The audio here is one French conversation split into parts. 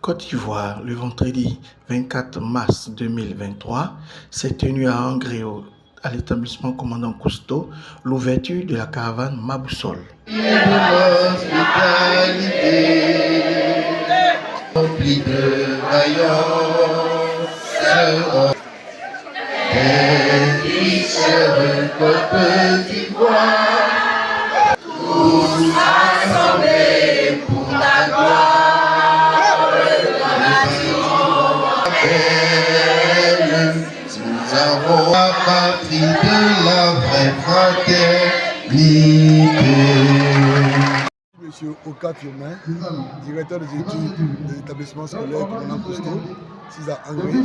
Côte d'Ivoire, le vendredi 24 mars 2023, s'est tenu à Angré, à l'établissement Commandant Cousteau, l'ouverture de la caravane Ma Boussole. Nous avons la patrie de la vraie fraternité. Monsieur Oka Firmin, directeur des études de l'établissement scolaire Commandant Cousteau, 6 à Angré.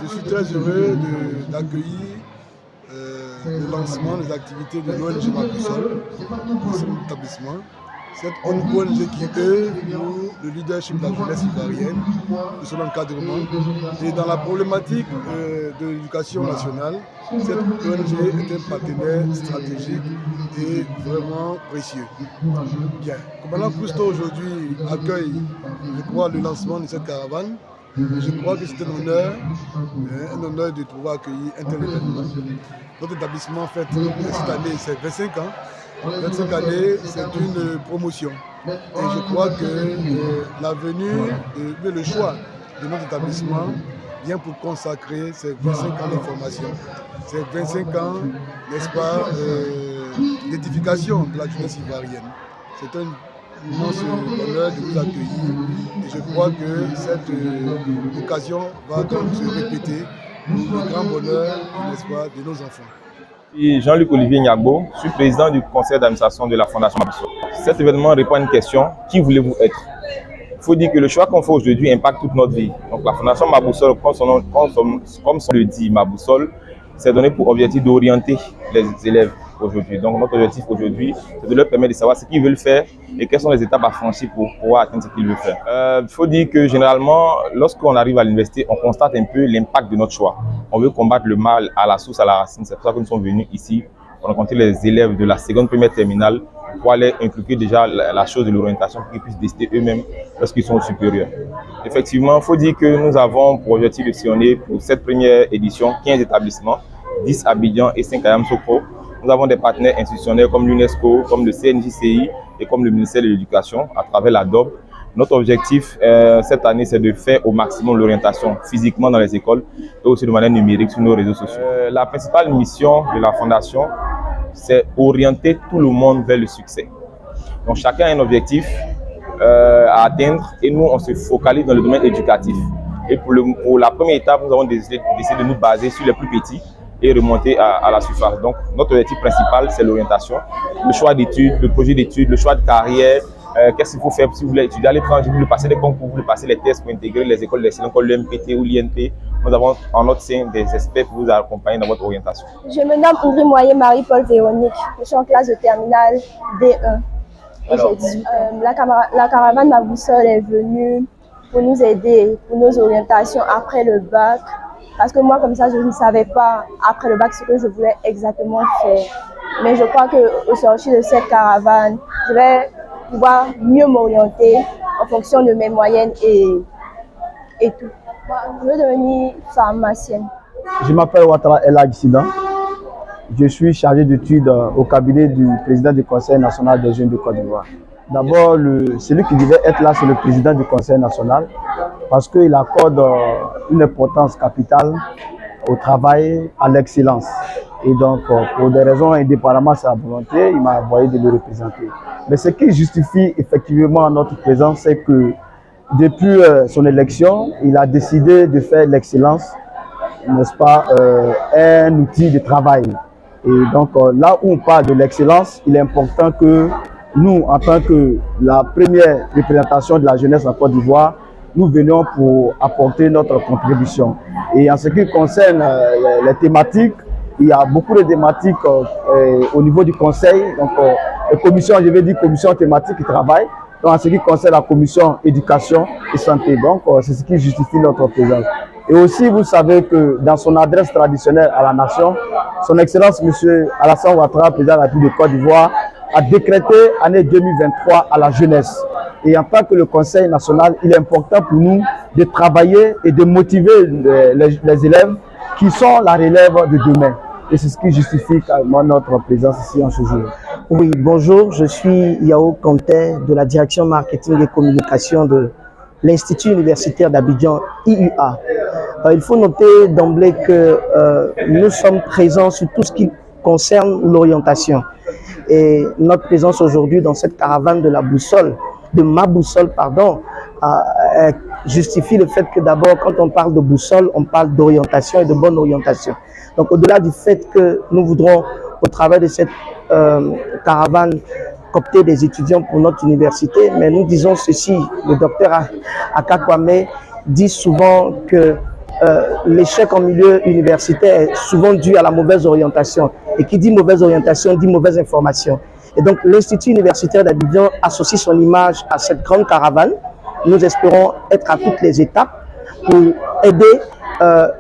Je suis très heureux d'accueillir le lancement des activités de l'ONG Ma Boussole dans cet établissement. Cette ONG qui œuvre pour le leadership de la jeunesse ivoirienne, de son encadrement. Et dans la problématique de l'éducation nationale, cette ONG est un partenaire stratégique et vraiment précieux. Bien. Commandant Cousteau aujourd'hui accueille, je crois, le lancement de cette caravane. Je crois que c'est un honneur de pouvoir accueillir un tel événement. Notre établissement fête cette année ses 25 ans. 25 années, c'est une promotion. Et je crois que la venue, le choix de notre établissement vient pour consacrer ces 25 ans de formation. Ces 25 ans, n'est-ce pas, d'édification de la jeunesse ivoirienne. C'est un immense honneur de vous accueillir. Et je crois que cette occasion va donc se répéter pour le grand bonheur, n'est-ce pas, de nos enfants. Jean-Luc Olivier Niagbo, je suis président du conseil d'administration de la Fondation Ma Boussole. Cet événement répond à une question: qui voulez-vous être? Il faut dire que le choix qu'on fait aujourd'hui impacte toute notre vie. Donc la Fondation Ma Boussole, comme son le dit, Ma Boussole, c'est donné pour objectif d'orienter les élèves aujourd'hui. Donc notre objectif aujourd'hui, c'est de leur permettre de savoir ce qu'ils veulent faire et quelles sont les étapes à franchir pour pouvoir atteindre ce qu'ils veulent faire. Il faut dire que généralement, lorsqu'on arrive à l'université, on constate un peu l'impact de notre choix. On veut combattre le mal à la source, à la racine. C'est pour ça que nous sommes venus ici pour rencontrer les élèves de la seconde, première terminale pour aller inculquer déjà la chose de l'orientation pour qu'ils puissent décider eux-mêmes lorsqu'ils sont supérieurs. Effectivement, il faut dire que nous avons pour objectif de sillonner pour cette première édition 15 établissements, 10 à Abidjan et 5 à Yamoussoukro. Nous avons des partenaires institutionnels comme l'UNESCO, comme le CNJCI et comme le ministère de l'Éducation à travers la DOB. Notre objectif cette année, c'est de faire au maximum l'orientation physiquement dans les écoles et aussi de manière numérique sur nos réseaux sociaux. La principale mission de la Fondation, c'est orienter tout le monde vers le succès. Donc chacun a un objectif à atteindre et nous, on se focalise dans le domaine éducatif. Et pour la première étape, nous avons décidé de nous baser sur les plus petits et remonter à la surface. Donc notre objectif principal, c'est l'orientation, le choix d'études, le projet d'études, le choix de carrière. Qu'est-ce qu'il faut faire si vous voulez étudier à l'étranger, vous voulez passer des concours, vous voulez passer les tests pour intégrer les écoles d'excellence comme l'MPT ou l'INP. Nous avons en notre sein des experts pour vous accompagner dans votre orientation. Je me nomme Ouvry Moyen Marie-Paul Véronique. Je suis en classe de terminale D1 et j'ai 18 ans. La caravane Ma Boussole est venue pour nous aider pour nos orientations après le bac. Parce que moi, comme ça, je ne savais pas après le bac ce que je voulais exactement faire. Mais je crois qu'au sortir de cette caravane, je vais pouvoir mieux m'orienter en fonction de mes moyennes et tout. Je veux devenir pharmacienne. Je m'appelle Ouattara El Hadji. Je suis chargé d'études au cabinet du président du Conseil national des jeunes de Côte d'Ivoire. D'abord, celui qui devait être là, c'est le président du Conseil national parce qu'il accorde une importance capitale au travail, à l'excellence. Et donc, pour des raisons indépendamment de sa volonté, il m'a envoyé de le représenter. Mais ce qui justifie effectivement notre présence, c'est que depuis son élection, il a décidé de faire l'excellence, n'est-ce pas, un outil de travail. Et donc, là où on parle de l'excellence, il est important que nous, en tant que la première représentation de la jeunesse en Côte d'Ivoire, nous venions pour apporter notre contribution. Et en ce qui concerne les thématiques, il y a beaucoup de thématiques au niveau du conseil. Donc, les commissions, je vais dire commission thématique qui travaillent. Donc, en ce qui concerne la commission éducation et santé. Donc, c'est ce qui justifie notre présence. Et aussi, vous savez que dans son adresse traditionnelle à la nation, son Excellence M. Alassane Ouattara, président de la République de Côte d'Ivoire, a décrété année 2023 à la jeunesse. Et en tant que le Conseil national, il est important pour nous de travailler et de motiver les élèves qui sont la relève de demain. Et c'est ce qui justifie notre présence ici en ce jour. Oui, bonjour, je suis Yao Conté de la direction marketing et communication de l'Institut universitaire d'Abidjan, IUA. Il faut noter d'emblée que nous sommes présents sur tout ce qui concerne l'orientation. Et notre présence aujourd'hui dans cette caravane de la boussole, de ma boussole, pardon, justifie le fait que d'abord, quand on parle de boussole, on parle d'orientation et de bonne orientation. Donc, au-delà du fait que nous voudrons, au travers de cette caravane, coopter des étudiants pour notre université, mais nous disons ceci, le docteur Aka Kwame dit souvent que l'échec en milieu universitaire est souvent dû à la mauvaise orientation. Et qui dit mauvaise orientation dit mauvaise information. Et donc l'Institut universitaire d'Abidjan associe son image à cette grande caravane. Nous espérons être à toutes les étapes pour aider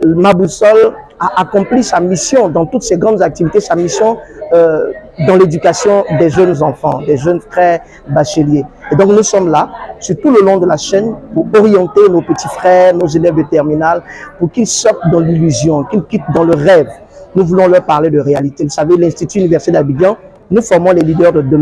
ma boussole à accomplir sa mission dans toutes ces grandes activités, sa mission dans l'éducation des jeunes enfants, des jeunes frères bacheliers. Et donc nous sommes là, sur tout le long de la chaîne, pour orienter nos petits frères, nos élèves de terminale, pour qu'ils sortent dans l'illusion, qu'ils quittent dans le rêve. Nous voulons leur parler de réalité. Vous savez, l'Institut universitaire d'Abidjan, nous formons les leaders de demain.